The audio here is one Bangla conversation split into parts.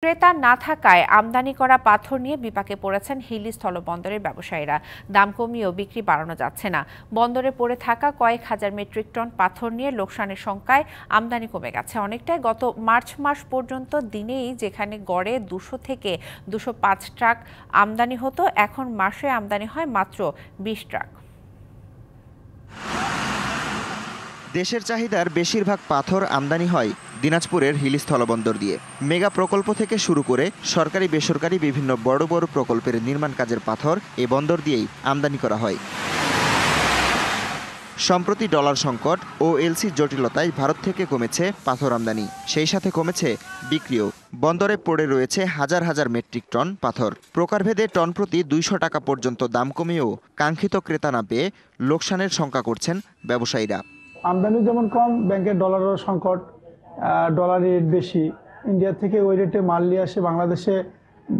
ক্রেতা না থাকায় আমদানি করা পাথর নিয়ে বিপাকে পড়েছেন হিলি স্থলবন্দরের ব্যবসায়ীরা। দাম কমিয়েও বিক্রি বাড়ানো যাচ্ছে না। বন্দরে পড়ে থাকা কয়েক হাজার মেট্রিক টন পাথর নিয়ে লোকসানের শঙ্কায় আমদানি কমে গেছে অনেকটাই। গত মার্চ মাস পর্যন্ত দিনেই যেখানে গড়ে 200 থেকে 205 ট্রাক আমদানি হতো, এখন মাসে আমদানি হয় মাত্র 20 ট্রাক। দেশের চাহিদার বেশিরভাগ পাথর আমদানি হয় দিনাজপুরের হিলি স্থলবন্দর দিয়ে। মেগা প্রকল্প থেকে শুরু করে সরকারি বেসরকারি বিভিন্ন বড় বড় প্রকল্পের নির্মাণ কাজের পাথর এ বন্দর দিয়েই আমদানি করা হয়। সম্প্রতি ডলার সংকট ও এলসি জটিলতায় ভারত থেকে কমেছে পাথর আমদানি, সেই সাথে কমেছে বিক্রিও। বন্দরে পড়ে রয়েছে হাজার হাজার মেট্রিক টন পাথর। প্রকারভেদে টন প্রতি 200 টাকা পর্যন্ত দাম কমেও কাঙ্ক্ষিত ক্রেতা না পেয়ে লোকসানের শঙ্কা করছেন ব্যবসায়ীরা। আমদানি যেমন কম, ব্যাংকের ডলারের সংকট, ডলার রেট বেশি, ইন্ডিয়া থেকে ওই রেটে মাল নিয়ে আসে বাংলাদেশে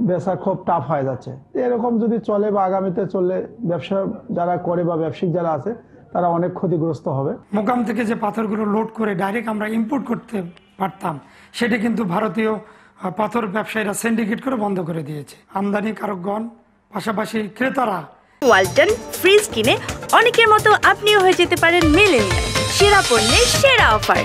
বেচা খুব টাফ হয়ে যাচ্ছে। এরকম যদি চলে বা আগামীতে চললে ব্যবসা যারা করে বা ব্যবসায়িক যারা আছে তারা অনেক ক্ষতিগ্রস্ত হবে। মোকাম থেকে যে পাথরগুলো লোড করে ডাইরেক্ট আমরা ইম্পোর্ট করতে পারতাম, সেটা কিন্তু ভারতীয় পাথর ব্যবসায়ীরা সিন্ডিকেট করে বন্ধ করে দিয়েছে। আমদানি কারকগণ পাশাপাশি ক্রেতারা। ওয়ালটন ফ্রিজ কিনে অনেকের মতো আপনিও হয়ে যেতে পারেন মিলেনিয়াল। সেরা পণ্যের সেরা অফার।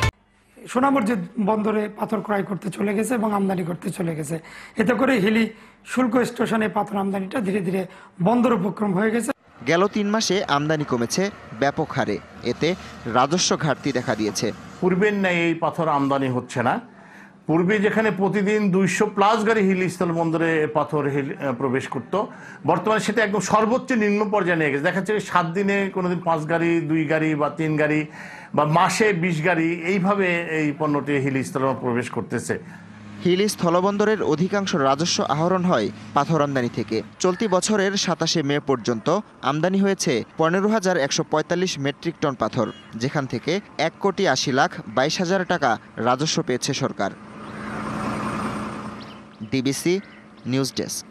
সোনামসজিদ বন্দরে পাথর ক্রয় করতে চলে গেছে এবং আমদানি করতে চলে গেছে। এতে করে হিলি শুল্ক স্টেশনে পাথর আমদানিটা ধীরে ধীরে বন্দর উপক্রম হয়ে গেছে। গেল 3 মাসে আমদানি কমেছে ব্যাপক হারে, এতে রাজস্ব ঘাটতি দেখা দিয়েছে। পূর্বের ন্যায় এই পাথর আমদানি হচ্ছে না। পূর্বে যেখানে প্রতিদিন 200+ গাড়ি হিলি স্থলবন্দরে পাথর প্রবেশ করত, বর্তমানে সেটা একদম সর্বোচ্চ নিম্ন পর্যায়ে নিয়ে গেছে। দেখা যাচ্ছে 7 দিনে কোনোদিন 5 গাড়ি, 2 গাড়ি বা 3 গাড়ি বা মাসে 20 গাড়ি, এইভাবে এই পণ্যটি হিলি স্থলবন্দরে প্রবেশ করতেছে। হিলি স্থলবন্দরের অধিকাংশ রাজস্ব আহরণ হয় পাথর আমদানি থেকে। চলতি বছরের 27শে মে পর্যন্ত আমদানি হয়েছে 15,145 মেট্রিক টন পাথর, যেখান থেকে 1,80,22,000 টাকা রাজস্ব পেয়েছে সরকার। DBC news desk.